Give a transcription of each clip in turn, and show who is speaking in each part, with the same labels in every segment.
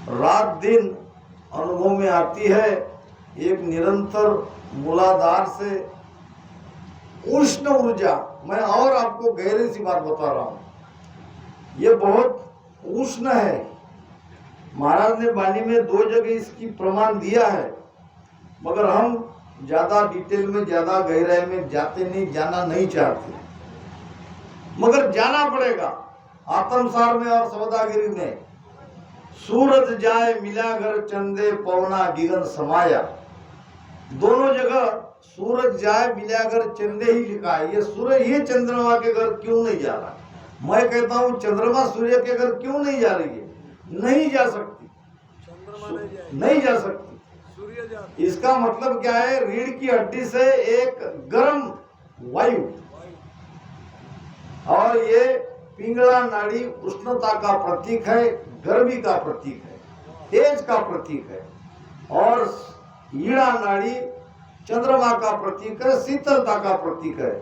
Speaker 1: रात दिन अनुभव में आती है, एक निरंतर मूलाधार से उष्ण ऊर्जा। मैं और आपको गहरी सी बात बता रहा हूँ, ये बहुत उष्ण है। महाराज ने वाणी में 2 जगह इसकी प्रमाण दिया है, मगर हम ज्यादा डिटेल में, ज्यादा गहराई में जाना नहीं चाहते, मगर जाना पड़ेगा। आत्मसार में और सौदागिरी में सूरज जाए मिला घर चंदे पवना गिगन समाया, दोनों जगह सूरज जाए मिला घर चंदे ही लिखा है। ये सूरज ही चंद्रमा के घर क्यों नहीं जा रहा? मैं कहता हूँ चंद्रमा सूर्य के घर क्यों नहीं जा रही है? नहीं जा सकती, नहीं जा सकती। इसका मतलब क्या है? रीढ़ की हड्डी से एक गर्म वायु, और ये पिंगला नाड़ी उष्णता का प्रतीक है, गर्मी का प्रतीक है, तेज का प्रतीक है, और ईड़ा नाड़ी चंद्रमा का प्रतीक है, शीतलता का प्रतीक है।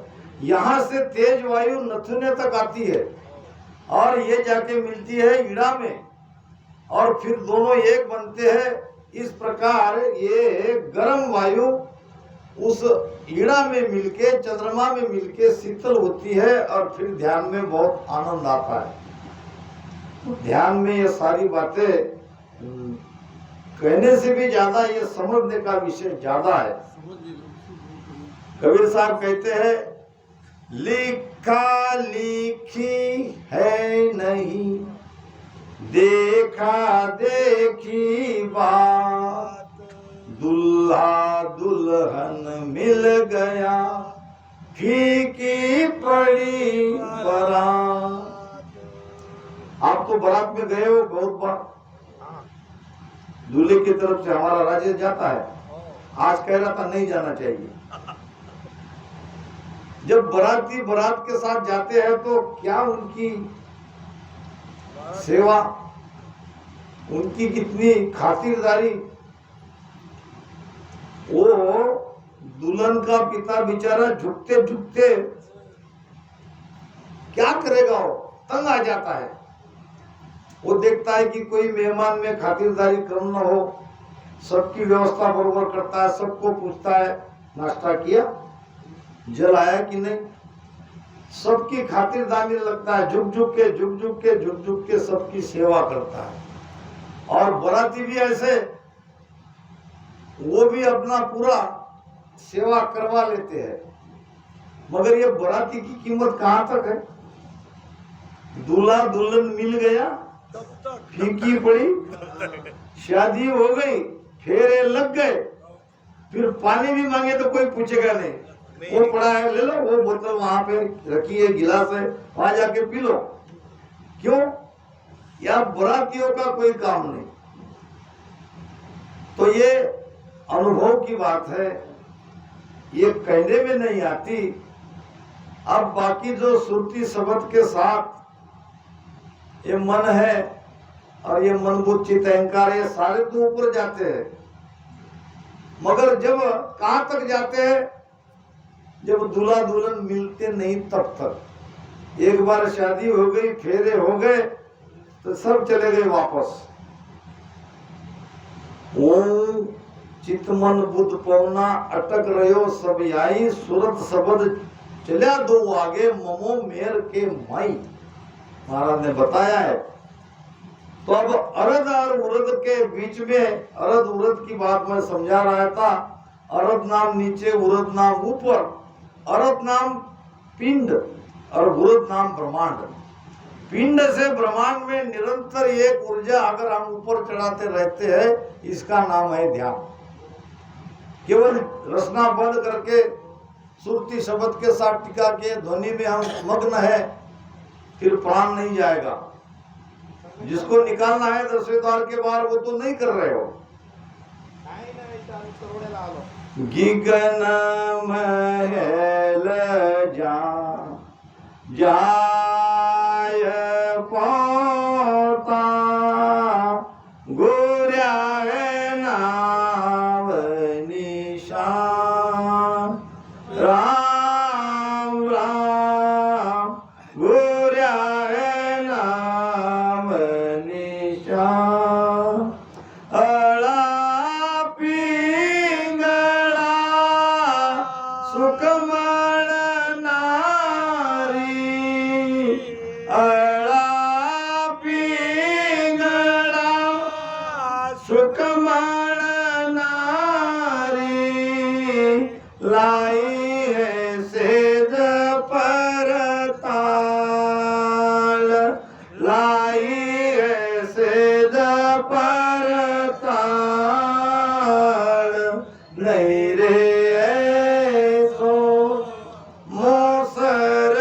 Speaker 1: यहाँ से तेज वायु नथुने तक आती है और ये जाके मिलती है ईड़ा में, और फिर दोनों एक बनते हैं। इस प्रकार ये गर्म वायु उस ईड़ा में मिलके, चंद्रमा में मिलके शीतल होती है, और फिर ध्यान में बहुत आनंद आता है। तो ध्यान में ये सारी बातें कहने से भी ज्यादा ये समझने का विषय ज्यादा है। कबीर साहब कहते हैं, लिखा लिखी है नहीं, देखा देखी बात, दुल्हा दुल्हन मिल गया, फीकी पड़ी बारात। आप तो बारात में गए हो बहुत बार, दूल्हे की तरफ से हमारा राज्य जाता है। आज कह रहा था नहीं जाना चाहिए। जब बाराती बारात के साथ जाते हैं तो क्या उनकी सेवा, उनकी कितनी खातिरदारी। वो दुल्हन का पिता बेचारा झुकते झुकते क्या करेगा, वो तंग आ जाता है। वो देखता है कि कोई मेहमान में खातिरदारी कम न हो, सबकी व्यवस्था बरोबर करता है, सबको पूछता है नाश्ता किया, जल आया कि नहीं, सबकी खातिरदारी लगता है, झुक झुक के सबकी सेवा करता है। और बाराती भी ऐसे, वो भी अपना पूरा सेवा करवा लेते हैं। मगर ये बाराती की कीमत कहाँ तक है? दूल्हा दुल्हन मिल गया, फीकी पड़ी, शादी हो गई, फेरे लग गए, फिर पानी भी मांगे तो कोई पूछेगा नहीं, वो पड़ा है ले लो, वो बोतल वहां पे रखी है, गिलास है, वहां जाके पी लो। क्यों? या बारातियों का कोई काम नहीं। तो ये अनुभव की बात है, ये कहने में नहीं आती। अब बाकी जो सुरती शब्द के साथ ये मन है और ये मन बुद्धि चित्त अहंकार, ये सारे तो ऊपर जाते हैं, मगर जब कहां तक जाते हैं? जब दूल्हा दुल्हन मिलते नहीं तब तक। एक बार शादी हो गई, फेरे हो गए, तो सब चले गए वापस। ओम चित मन बुद्ध पवना अटक रहो सब आई, सूरत शब्द चलिया दो आगे, ममो मेर के माई। महाराज ने बताया है। तो अब अरद और उरद के बीच में, अरद उरद की बात मैं समझा रहा था। अरद नाम नीचे, उरद नाम ऊपर। अरद नाम पिंड और उरद नाम ब्रह्मांड। पिंड से ब्रह्मांड में निरंतर एक ऊर्जा अगर हम ऊपर चढ़ाते रहते हैं, इसका नाम है ध्यान। केवल रचना बंद करके सुरती शब्द के साथ टिका के ध्वनि में हम मग्न है, फिर प्राण नहीं जाएगा। जिसको निकालना है 10वें द्वार के बाहर, वो तो नहीं कर रहे हो। गिगन महल जाय पोता, गोर्या नाम निशान, राम राम गोर्या नाम निशान। अळा पिंगळा सुख म्हणणारी, अळा पिंगळा सुख म्हणणारी, लाई है सेज परताळ, लाई है सेज परताळ, नहीं रे ऐसो मोसर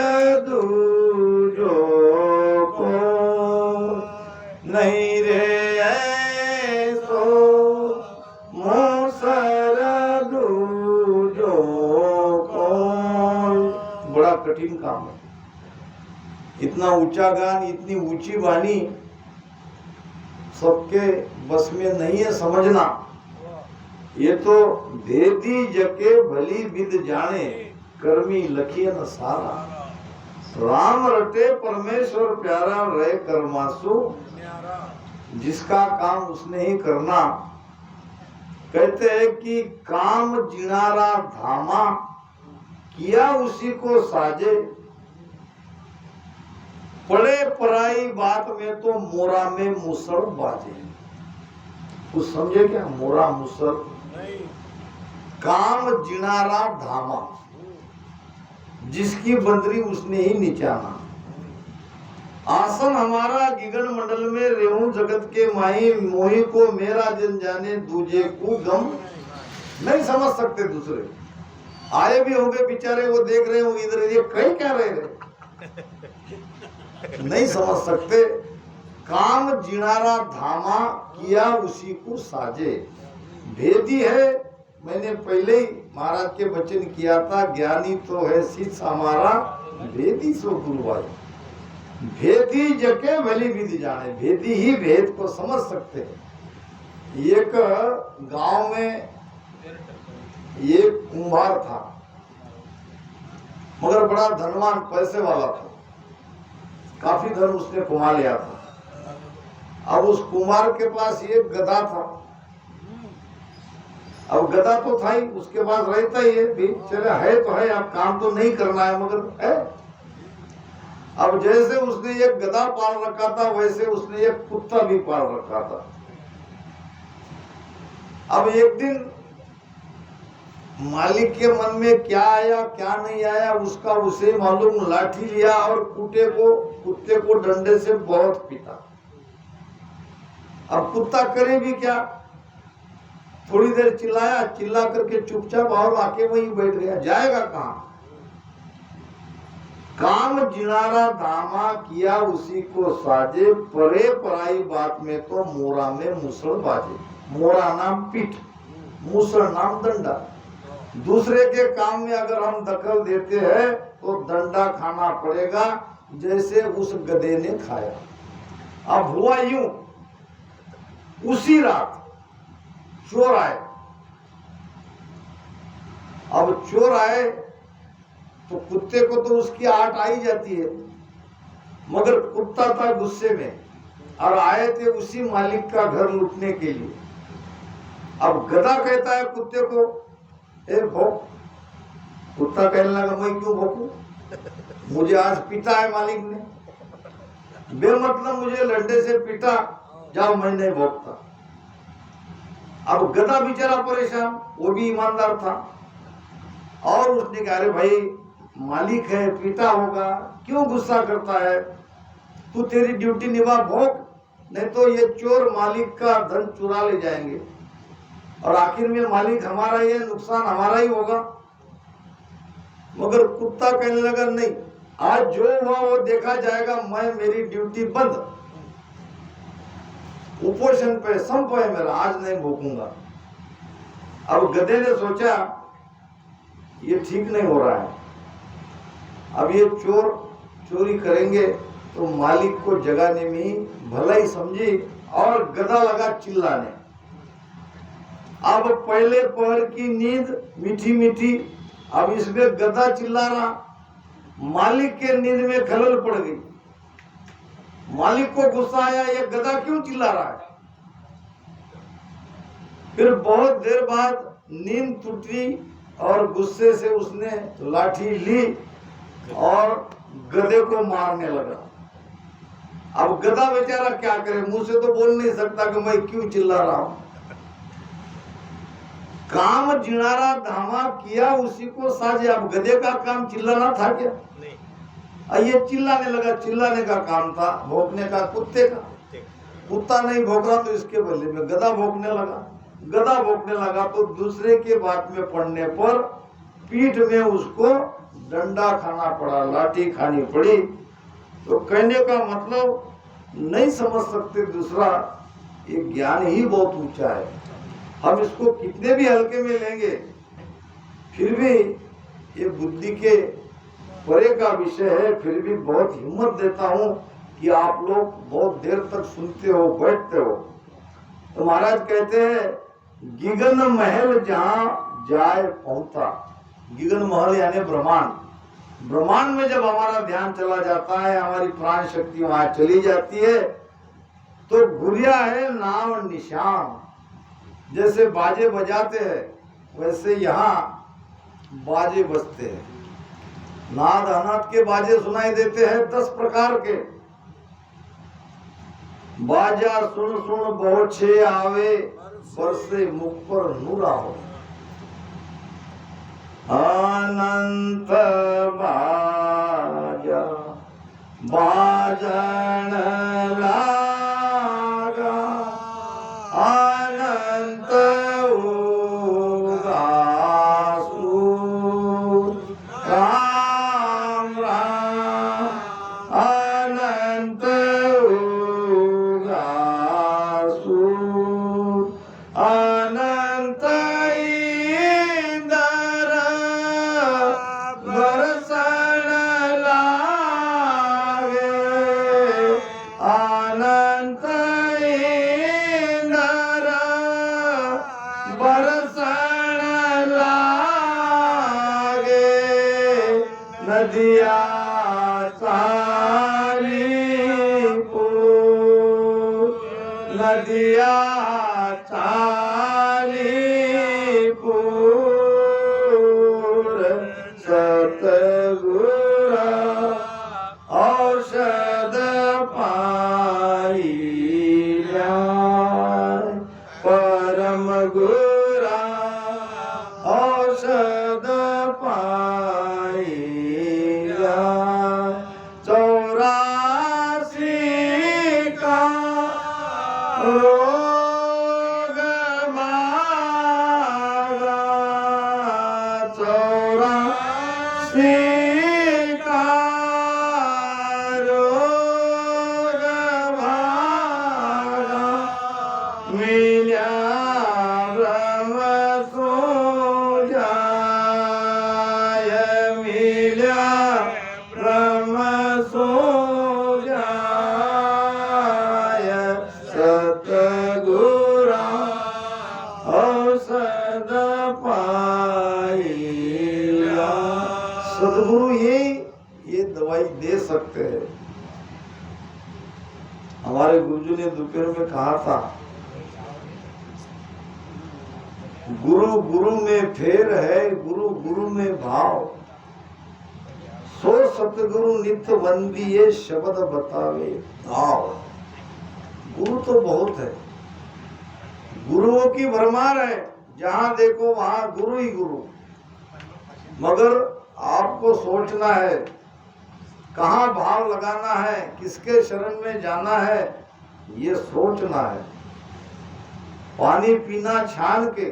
Speaker 1: दूजो को, नहीं रे ऐसो मोसर दूजो को। बड़ा कठिन काम है, इतना ऊंचा गान, इतनी ऊंची वाणी सबके बस में नहीं है समझना। ये तो भेदी जके भली विद जाने, कर्मी लखिए न सारा, राम रटे परमेश्वर प्यारा, रहे कर्मासु जिसका काम उसने ही करना। कहते हैं कि काम जिनारा धामा, किया उसी को साजे, पड़े पराई बात में तो मोरा में मुसल बाजे। कुछ समझे क्या? मोरा मुसल, काम जिनारा धामा, जिसकी बंदरी उसने ही निचाना। आसन हमारा गिगन मंडल में, रेहू जगत के माही, मोही को मेरा जन जाने, दूजे को गम नहीं समझ सकते। दूसरे आए भी होंगे बेचारे, वो देख रहे होंगे इधर, ये कहीं क्या रहे नहीं समझ सकते। काम जिनारा धामा, किया उसी को साजे, भेदी है। मैंने पहले ही महाराज के वचन किया था, ज्ञानी तो है शिष्य हमारा, भेदी सो गुरु भाई। भेदी जके भली विधि जाने, भेदी ही भेद को समझ सकते हैं। एक गांव में एक कुम्हार था, मगर बड़ा धनवान, पैसे वाला था, काफी धन उसने कमा लिया था। अब उस कुम्हार के पास एक गधा था। अब गधा तो था ही, उसके पास रहता ही है भी, चले है तो है, अब काम तो नहीं करना है मगर है। अब जैसे उसने एक गधा पाल रखा था, वैसे उसने एक कुत्ता भी पाल रखा था। अब एक दिन मालिक के मन में क्या आया क्या नहीं आया उसका उसे मालूम, लाठी लिया और कुत्ते को डंडे से बहुत पीटा। अब कुत्ता करे भी क्या, थोड़ी देर चिल्लाया, चिल्ला करके चुपचाप और आके वहीं बैठ गया, जाएगा कहां। काम जिनारा धामा, किया उसी को साजे, परे पराई बात में तो मोरा में मुसल बाजे। मोरा नाम पीठ, मुसल नाम डंडा। दूसरे के काम में अगर हम दखल देते हैं तो दंडा खाना पड़ेगा, जैसे उस गधे ने खाया। अब हुआ यूं, उसी रात चोर आए। अब चोर आए तो कुत्ते को तो उसकी आट आई जाती है, मगर कुत्ता था गुस्से में और आए थे उसी मालिक का घर लूटने के लिए। अब गधा कहता है कुत्ते को, ए भोक। कुत्ता कहने लगा, मैं क्यों भोकूं, मुझे आज पीटा है मालिक ने, बेमतलब मुझे लड्डे से पीटा, जाओ मैं नहीं भोकता। अब गधा बेचारा परेशान, वो भी ईमानदार था, और उसने कहा, अरे भाई मालिक है, पीटा होगा, क्यों गुस्सा करता है, तू तेरी ड्यूटी निभा, भोग, नहीं तो ये चोर मालिक का धन चुरा ले जाएंगे और आखिर में मालिक हमारा ही है, नुकसान हमारा ही होगा। मगर कुत्ता कहने लगा, नहीं, आज जो हुआ वो देखा जाएगा, मैं मेरी ड्यूटी बंद, उपोषण पे संप है मेरा, आज नहीं भूखूंगा। अब गधे ने सोचा ये ठीक नहीं हो रहा है, अब ये चोर चोरी करेंगे तो मालिक को जगाने में भला ही समझी और गधा लगा चिल्लाने। अब पहले पहर की नींद मीठी मीठी, अब इसमें गधा चिल्ला रहा, मालिक के नींद में खलल पड़ गई। मालिक को गुस्सा आया, ये गधा क्यों चिल्ला रहा है, फिर बहुत देर बाद नींद टूटी और गुस्से से उसने लाठी ली और गधे को मारने लगा। अब गधा बेचारा क्या करे, मुंह से तो बोल नहीं सकता कि मैं क्यों चिल्ला रहा हूं। काम जिनारा धामा किया उसी को साजे। अब गधे का काम चिल्लाना था क्या? नहीं। ये चिल्लाने लगा। चिल्लाने का काम था भौंकने का कुत्ते का। कुत्ता नहीं भौंक रहा तो इसके बदले में गधा भौंकने लगा। गधा भौंकने लगा तो दूसरे के बात में पड़ने पर पीठ में उसको डंडा खाना पड़ा, लाठी खानी पड़ी। तो कहने का मतलब नहीं समझ सकते दूसरा, ये ज्ञान ही बहुत ऊंचा है। हम इसको कितने भी हल्के में लेंगे फिर भी ये बुद्धि के परे का विषय है। फिर भी बहुत हिम्मत देता हूँ कि आप लोग बहुत देर तक सुनते हो, बैठते हो। तो महाराज कहते हैं गिगन महल जहाँ जाए पहुंचा। गिगन महल यानी ब्रह्मांड। ब्रह्मांड में जब हमारा ध्यान चला जाता है, हमारी प्राण शक्ति वहां चली जाती है, तो गुरिया है नाम निशान। जैसे बाजे बजाते हैं वैसे यहाँ बाजे बजते हैं। नाद अनाद के बाजे सुनाई देते हैं 10 प्रकार के। बाजा सुन सुन बहुत छे आवे, बरसे मुख पर नूरा हो। अनंत बाजा बाजन लागा, अनंत उगासु राम राम, अनंत उगासु अनंत इंद्र बरसन लागे, अनंत इंद्र बरसन लागे। नदिया नदिया चालीपुर सतगुरा औषध पाई जाए, परम गुरा औषध पाई जाए। 84 का रोग मागा, 84 का रोग भागा। मिल्या ब्रह्म सो जाय, मिल्या ब्रह्म सो जाय। सतगुरा औषध पाइला। सदगुरु ये दवाई दे सकते हैं। हमारे गुरुजी ने दोपहर में कहा था, गुरु गुरु में फेर है, गुरु गुरु में भाव। सो सतगुरु नित्य वंदिये, शब्द बतावे भाव। गुरु तो बहुत है, गुरुओं की भरमार है। जहां देखो वहां गुरु ही गुरु। मगर आपको सोचना है कहाँ भाव लगाना है, किसके शरण में जाना है, ये सोचना है। पानी पीना छान के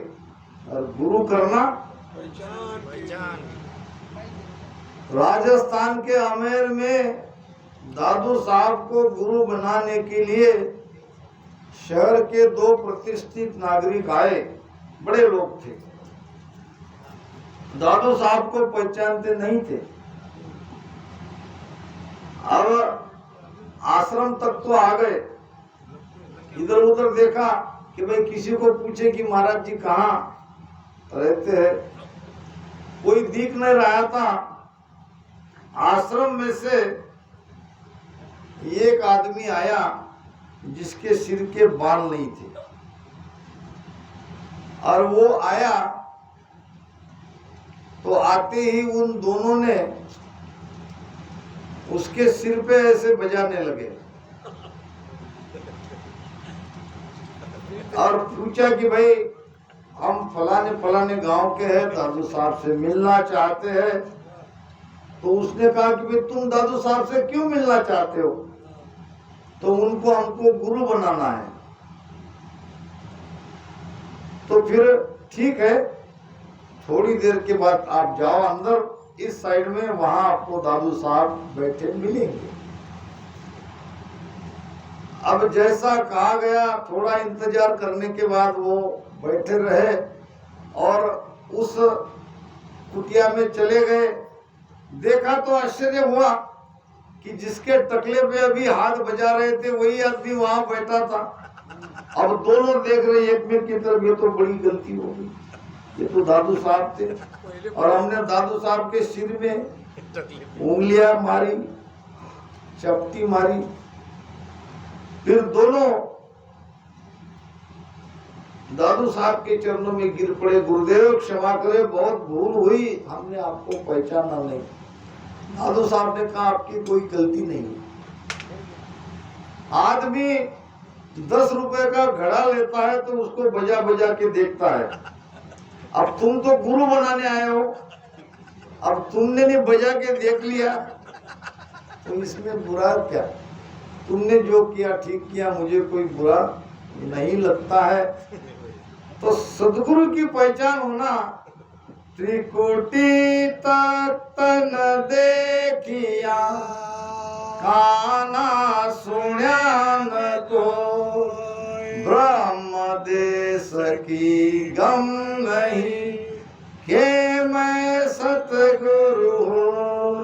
Speaker 1: और गुरु करना पहचान। राजस्थान के आमेर में दादू साहब को गुरु बनाने के लिए शहर के 2 प्रतिष्ठित नागरिक आए। बड़े लोग थे, दादू साहब को पहचानते नहीं थे। अब आश्रम तक तो आ गए, इधर उधर देखा कि भाई किसी को पूछे कि महाराज जी कहाँ रहते हैं, कोई दिख नहीं रहा था। आश्रम में से एक आदमी आया जिसके सिर के बाल नहीं थे। और वो आया तो आते ही उन दोनों ने उसके सिर पे ऐसे बजाने लगे और पूछा कि भाई हम फलाने फलाने गांव के हैं, दादू साहब से मिलना चाहते हैं। तो उसने कहा कि भाई तुम दादू साहब से क्यों मिलना चाहते हो? तो उनको हमको गुरु बनाना है। तो फिर ठीक है, थोड़ी देर के बाद आप जाओ अंदर, इस साइड में, वहां आपको दादू साहब बैठे मिलेंगे। अब जैसा कहा गया, थोड़ा इंतजार करने के बाद वो बैठे रहे और उस कुटिया में चले गए। देखा तो आश्चर्य हुआ कि जिसके टकले पे अभी हाथ बजा रहे थे वही आदमी वहां बैठा था। अब दोनों देख रहे एक मिनट की तरफ, ये तो बड़ी गलती हो गई, ये तो दादू साहब थे और हमने दादू साहब के सिर में उंगलियां मारी, चपटी मारी। फिर दोनों दादू साहब के चरणों में गिर पड़े। गुरुदेव क्षमा करे, बहुत भूल हुई, हमने आपको पहचाना नहीं। दादू साहब ने कहा आपकी कोई गलती नहीं। आदमी 10 रुपए का घड़ा लेता है तो उसको बजा बजा के देखता है। अब तुम तो गुरु बनाने आए हो, अब तुमने नहीं बजा के देख लिया तो इसमें बुरा क्या? तुमने जो किया ठीक किया, मुझे कोई बुरा नहीं लगता है। तो सदगुरु की पहचान होना, त्रिकोटि तख्त न देखिया, काना सुन्या न को, ब्रह्म देश की गम नहीं, के मैं सतगुरु हूँ,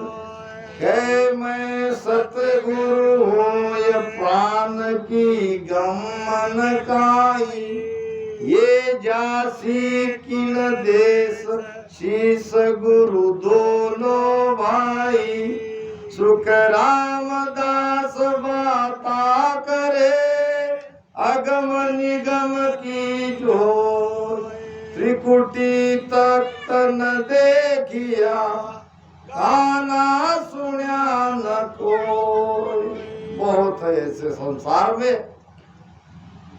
Speaker 1: के मैं सतगुरु हूँ। ये प्राण की गम मन काई, ये जासी किन देश, शीस गुरु दोनों भाई। सुख रामदास बाता करे, अगम निगम की जोर। त्रिकुटी तख्त न देखिया, काना सुन्या न कोई। बहुत है ऐसे संसार में।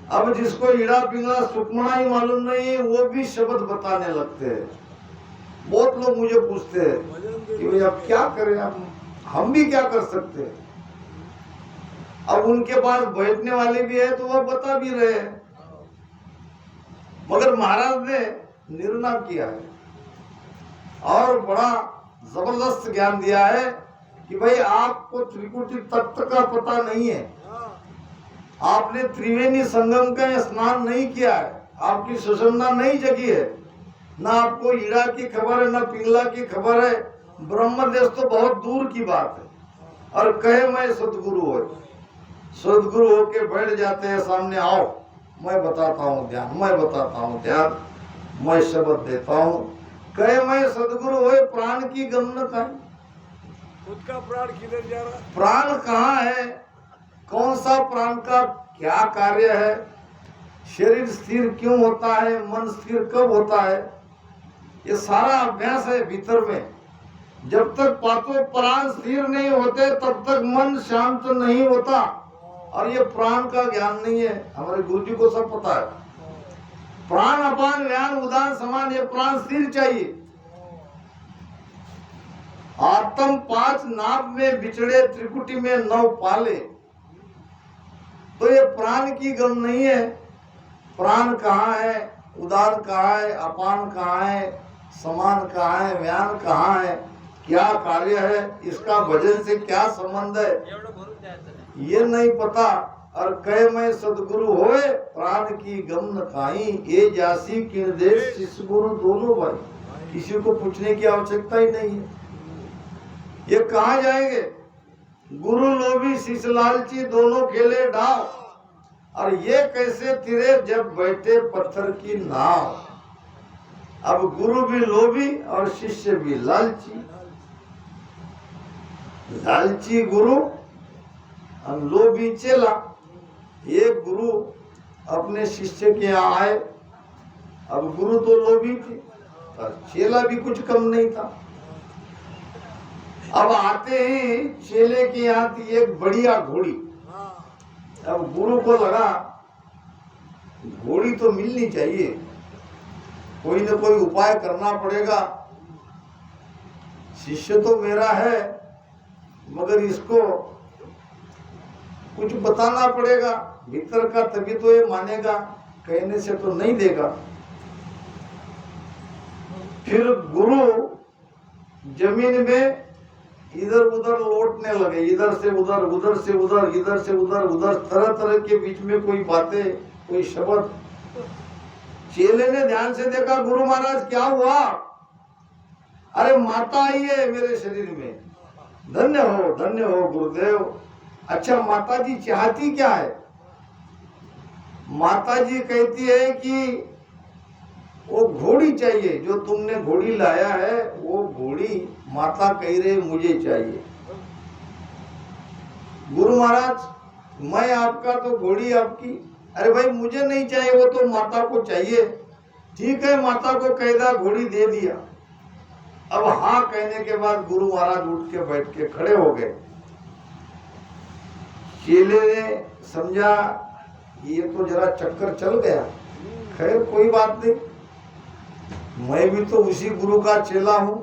Speaker 1: अब जिसको ईड़ा पिंगला सुकमना ही मालूम नहीं है, वो भी शब्द बताने लगते हैं। बहुत लोग मुझे पूछते हैं कि भाई अब क्या करें, हम भी क्या कर सकते हैं। अब उनके पास बैठने वाले भी है तो वह बता भी रहे हैं, मगर महाराज ने निर्णय किया है और बड़ा जबरदस्त ज्ञान दिया है कि भाई आपको त्रिकुटी तख्त का पता नहीं है, आपने त्रिवेणी संगम का स्नान नहीं किया है, आपकी सुषुम्ना नहीं जगी है, ना आपको ईड़ा की खबर है, ना पिंगला की खबर है। ब्रह्मदेश तो बहुत दूर की बात है। और कहे मैं सदगुरु हो, सदगुरु होके बैठ जाते हैं सामने, आओ मैं बताता हूँ ध्यान, मैं बताता हूँ ध्यान, मैं शब्द देता हूँ। कहे मैं सदगुरु हो, प्राण की गमन का,
Speaker 2: खुद का प्राण किधर जा रहा?
Speaker 1: प्राण कहाँ है, कौन सा प्राण का क्या कार्य है, शरीर स्थिर क्यों होता है, मन स्थिर कब होता है, ये सारा अभ्यास है भीतर में। जब तक पांचों प्राण स्थिर नहीं होते तब तक मन शांत नहीं होता। और ये प्राण का ज्ञान नहीं है, हमारे गुरु जी को सब पता है। प्राण अपान व्यान उदान समान, ये प्राण स्थिर चाहिए। आत्म 5 नाभ में बिछड़े, त्रिकुटी में 9 पाले। तो ये प्राण की गम नहीं है। प्राण कहाँ है, उदान कहाँ है, अपान कहाँ है, समान कहाँ है, व्यान कहाँ है, क्या कार्य है, इसका भजन से क्या संबंध है, ये नहीं पता। और कहे मैं सदगुरु होए, प्राण की गम न खाई, ये जासी किन देश, शिष्य गुरु दोनों भाई। किसी को पूछने की आवश्यकता ही नहीं है। ये कहाँ जाएंगे? गुरु लोभी शिष्य लालची, दोनों खेले डाव। और ये कैसे तिरे जब बैठे पत्थर की नाव। अब गुरु भी लोभी और शिष्य भी लालची। लालची गुरु और लोभी चेला। एक गुरु अपने शिष्य के यहाँ आए अब गुरु तो लोभी थे, पर चेला भी कुछ कम नहीं था। अब आते ही चेले के यहाँ थी एक बढ़िया घोड़ी। अब गुरु को लगा घोड़ी तो मिलनी चाहिए, कोई न कोई उपाय करना पड़ेगा। शिष्य तो मेरा है, मगर इसको कुछ बताना पड़ेगा भीतर का, तभी तो ये मानेगा, कहने से तो नहीं देगा। फिर गुरु जमीन में इधर उधर लौटने लगे, इधर से उधर, उधर से उधर, इधर से उधर, उधर तरह तरह के बीच में कोई बातें, कोई शब्द। चेले ने ध्यान से देखा, गुरु महाराज क्या हुआ? अरे माता आई है मेरे शरीर में। धन्य हो गुरुदेव। अच्छा माता जी चाहती क्या है? माता जी कहती है कि वो घोड़ी चाहिए, जो तुमने घोड़ी लाया है वो घोड़ी माता कह रहे मुझे चाहिए। गुरु महाराज मैं आपका तो घोड़ी आपकी। अरे भाई मुझे नहीं चाहिए, वो तो माता को चाहिए। ठीक है, माता को कह दिया, घोड़ी दे दिया। अब हाँ कहने के बाद गुरु महाराज उठ के बैठ के खड़े हो गए। चेले ने समझा ये तो जरा चक्कर चल गया, खैर कोई बात नहीं, मैं भी तो उसी गुरु का चेला हूं।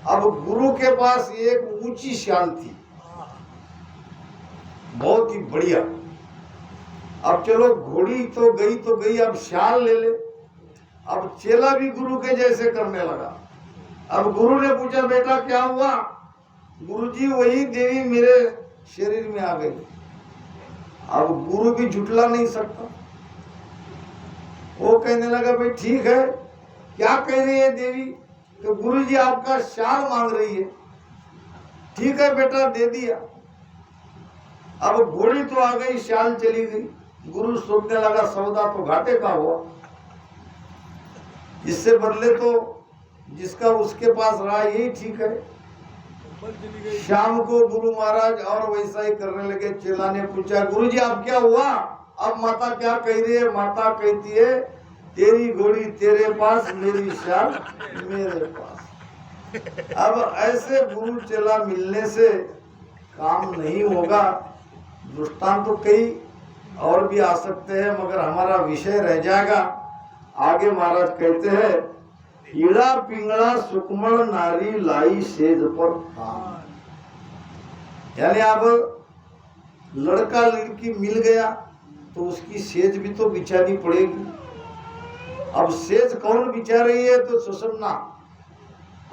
Speaker 1: अब गुरु के पास एक ऊंची शाल थी, बहुत ही बढ़िया। अब चलो घोड़ी तो गई, अब शाल ले ले। अब चेला भी गुरु के जैसे करने लगा। अब गुरु ने पूछा बेटा क्या हुआ? गुरुजी वही देवी मेरे शरीर में आ गई। अब गुरु भी झुठला नहीं सकता, वो कहने लगा भाई ठीक है, क्या कह रही है देवी? तो गुरुजी आपका शाल मांग रही है। ठीक है बेटा दे दिया। अब घोड़ी तो आ गई, शाल चली गई। गुरु सोचने लगा सौदा तो घाटे का हुआ, इससे बदले तो जिसका उसके पास रहा यही ठीक है। शाम को गुरु महाराज और वैसा ही करने लगे। चेला ने पूछा गुरुजी अब क्या हुआ? अब माता क्या कह रही है? माता कहती है तेरी घोड़ी तेरे पास, मेरी शाल मेरे पास। अब ऐसे गुरु चेला मिलने से काम नहीं होगा। दृष्टांत तो कई और भी आ सकते हैं, मगर हमारा विषय रह जाएगा। आगे महाराज कहते हैं हीड़ा पिंगला सुकमण नारी लाई सेज पर थाम। यानी अब लड़का लड़की मिल गया तो उसकी सेज भी तो बिछानी पड़ेगी। अब सेज कौन बिछा रही है? तो सुषुम्ना,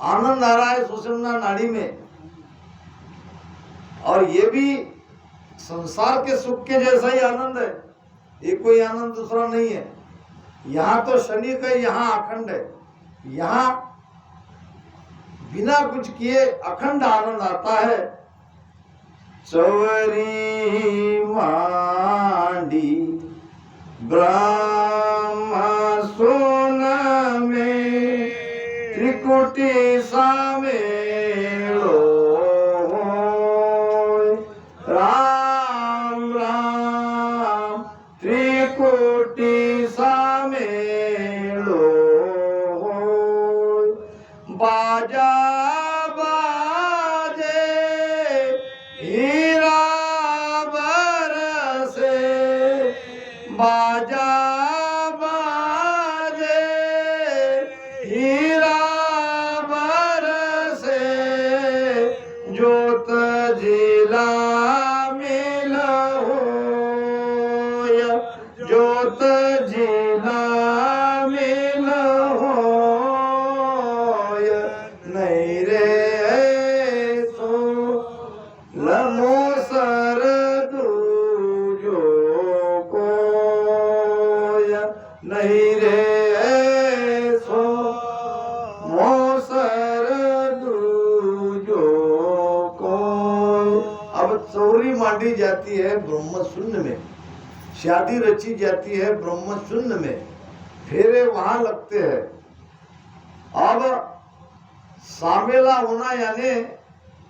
Speaker 1: आनंद आ रहा है सुषुम्ना नाड़ी में। और ये भी संसार के सुख के जैसा ही आनंद है, ये कोई आनंद दूसरा नहीं है। यहाँ तो शनि का, यहाँ अखंड है। यहाँ बिना कुछ किए अखंड आनंद आता है। चवरी मांडी ब्रह्म सोन में त्रिकुटी सामेलो राम राम त्रिकुटी सामेलो बाजा बाजे हीरा बरसे बाजा बाजे हीरा बरसे जोत जिला मिल हो जोत जिला मिल हो नहीं रे सो लमो सर दूजो को नहीं रे सो मोसर दूजो को। अब चौरी मांडी जाती है ब्रह्म शून्य में, शादी रची जाती है ब्रह्म शून्य में, फेरे वहां लगते हैं। अब सामेला होना यानी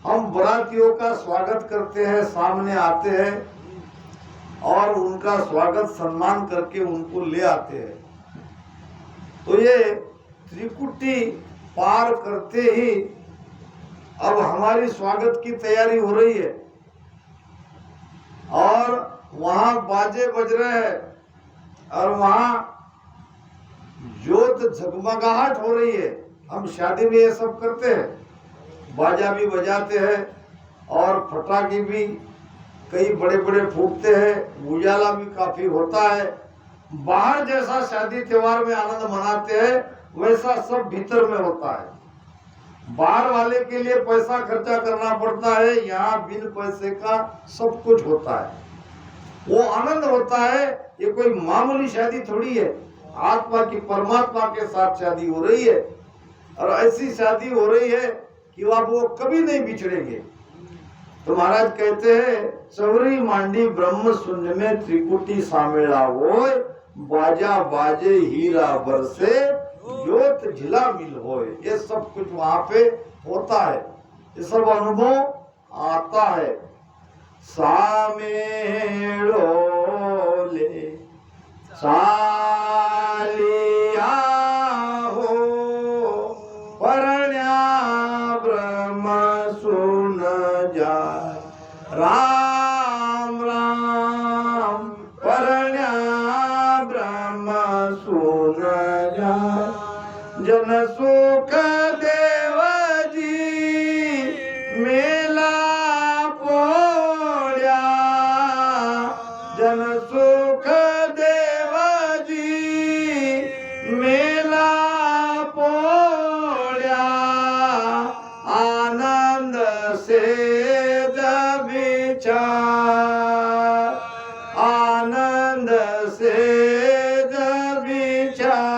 Speaker 1: हम बरातियों का स्वागत करते हैं, सामने आते हैं और उनका स्वागत सम्मान करके उनको ले आते हैं। तो ये त्रिकुटी पार करते ही अब हमारी स्वागत की तैयारी हो रही है और वहां बाजे बज रहे हैं और वहां ज्योत झगमगाहट हो रही है। हम शादी में ये सब करते हैं, बाजा भी बजाते हैं और पटाखे भी कई बड़े बड़े फूटते हैं, उजाला भी काफी होता है। बाहर जैसा शादी त्योहार में आनंद मनाते हैं वैसा सब भीतर में होता है। बाहर वाले के लिए पैसा खर्चा करना पड़ता है, यहाँ बिन पैसे का सब कुछ होता है, वो आनंद होता है। ये कोई मामूली शादी थोड़ी है, आत्मा की परमात्मा के साथ शादी हो रही है और ऐसी शादी हो रही है कि वो कभी नहीं बिछड़ेंगे। तो महाराज कहते हैं चवरी मांडी ब्रह्म शून्य में त्रिकुटी सामेला होय, बाजा बाजे हीरा बरसे ज्योत झिला मिल होय। ये सब कुछ वहां पे होता है, ये सब अनुभव आता है। सामेड़ो ले सालिया हो परण्या ब्रह्म सुन जाय, राम राम परण्या ब्रह्म सुन जाय। जन सुख देव जी मेला पोड़्या, जन सुख देव जी मेला पोड़्या, आनंद से विचार, आनंद से विचार,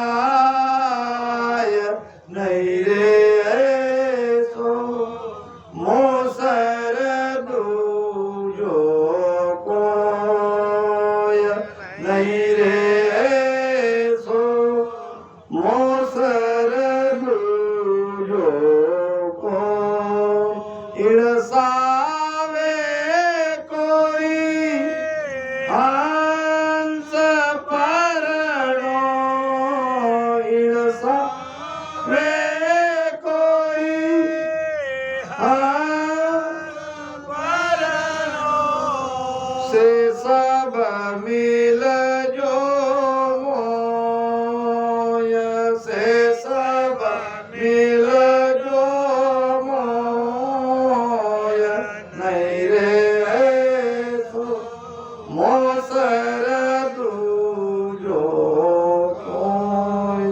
Speaker 1: नहीं रे सो मोसर दूजो कोय, नहीं रे सो मोसर दूजो कोय। इणसावे कोई हंस परणो, इणसावे कोई हंस परणो, से सब मिल जो मोय, से सब मिल जो मोय, नहीं रे सो मोसर दूजो कोय।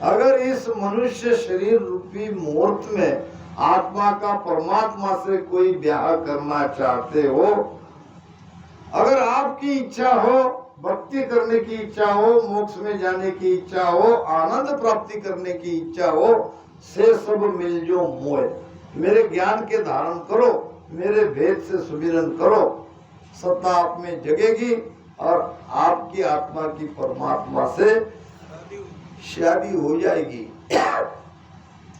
Speaker 1: अगर इस मनुष्य शरीर रूपी मूर्त में आत्मा का परमात्मा से कोई ब्याह करना चाहते हो, अगर आपकी इच्छा हो, भक्ति करने की इच्छा हो, मोक्ष में जाने की इच्छा हो, आनंद प्राप्ति करने की इच्छा हो, से सब मिल जो मोय। मेरे ज्ञान के धारण करो, मेरे भेद से सुमिरन करो, सत्ता आप में जगेगी और आपकी आत्मा की परमात्मा से शादी हो जाएगी।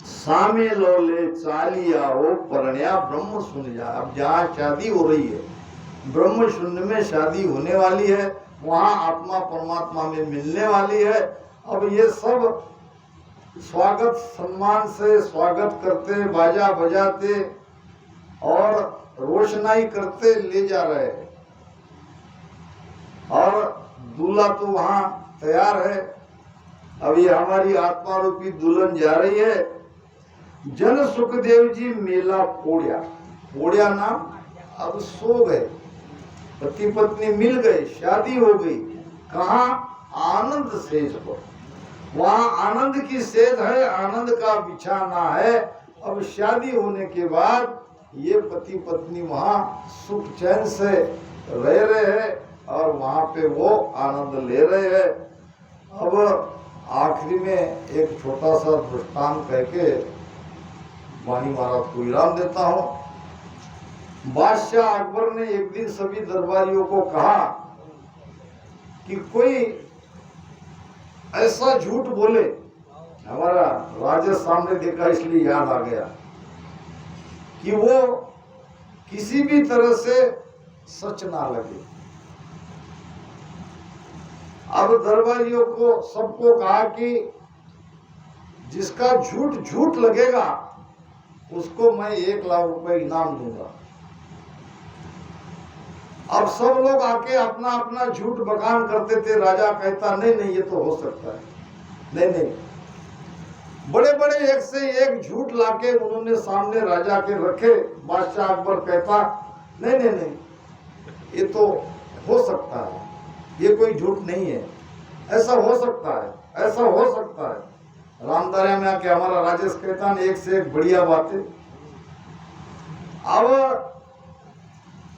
Speaker 1: सामे लोले चालिया हो परण्या ब्रह्म सुन जा। अब जहाँ शादी हो रही है, ब्रह्म शून्य में शादी होने वाली है, वहाँ आत्मा परमात्मा में मिलने वाली है। अब ये सब स्वागत सम्मान से स्वागत करते, बाजा बजाते और रोशनाई करते ले जा रहे हैं और दूल्हा तो वहाँ तैयार है। अब ये हमारी आत्मा रूपी दुल्हन जा रही है। जन सुखदेव जी मेला पोड़िया, पोड़िया नाम, अब सो गए, पति पत्नी मिल गए, शादी हो गई। कहाँ? आनंद सेज पर, वहाँ आनंद की सेज है, आनंद का बिछाना है। अब शादी होने के बाद ये पति पत्नी वहाँ सुख चैन से रह रहे हैं और वहाँ पे वो आनंद ले रहे हैं। अब आखिरी में एक छोटा सा दृष्टांत कह के वाणी महाराज को विराम देता हूँ। बादशाह अकबर ने एक दिन सभी दरबारियों को कहा कि कोई ऐसा झूठ बोले, हमारा राजा सामने देखा इसलिए याद आ गया, कि वो किसी भी तरह से सच ना लगे। अब दरबारियों को सबको कहा कि जिसका झूठ झूठ लगेगा उसको मैं 1 लाख रुपए इनाम दूंगा। अब सब लोग आके अपना अपना झूठ बखान करते थे। राजा कहता नहीं नहीं ये तो हो सकता है, नहीं नहीं। बड़े बड़े एक से एक झूठ लाके उन्होंने सामने राजा के रखे। बादशाह अकबर कहता नहीं नहीं नहीं ये तो हो सकता है, ये कोई झूठ नहीं है, ऐसा हो सकता है, ऐसा हो सकता है। रामदरिया में आके हमारा राजेश कहता एक से एक बढ़िया बातें। अब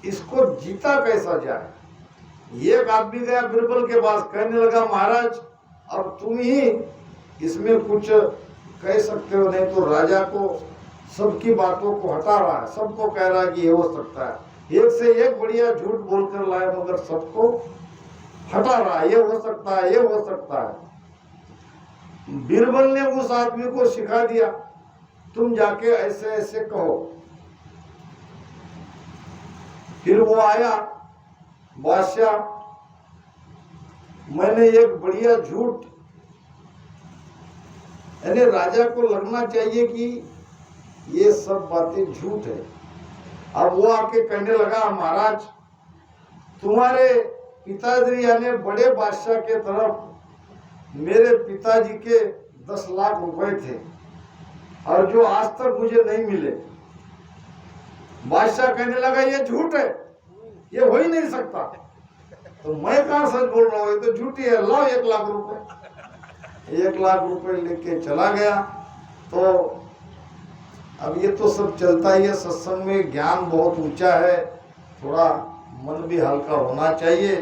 Speaker 1: इसको जीता कैसा जाए। एक आदमी गया बिरबल के पास, कहने लगा महाराज अब तुम ही इसमें कुछ कह सकते हो, नहीं तो राजा को सबकी बातों को हटा रहा है, सबको कह रहा है कि ये हो सकता है, एक से एक बढ़िया झूठ बोलकर लाए मगर सबको हटा रहा है, ये हो सकता है, ये हो सकता है। बिरबल ने उस आदमी को सिखा दिया तुम जाके ऐसे ऐसे कहो। फिर वो आया, बादशाह मैंने एक बढ़िया झूठ, यानी राजा को लगना चाहिए कि ये सब बातें झूठ है। अब वो आके कहने लगा महाराज तुम्हारे पिताजी यानी बड़े बादशाह के तरफ मेरे पिताजी के 10 लाख रुपए थे और जो आज तक मुझे नहीं मिले। बादशाह कहने लगा ये झूठ है, ये हो ही नहीं सकता। तो मैं कहाँ सच बोल रहा हूँ, ये तो झूठी है, लाओ 1 लाख रुपए। 1 लाख रुपए लेके चला गया। तो अब ये तो सब चलता ही है, सत्संग में ज्ञान बहुत ऊंचा है, थोड़ा मन भी हल्का होना चाहिए।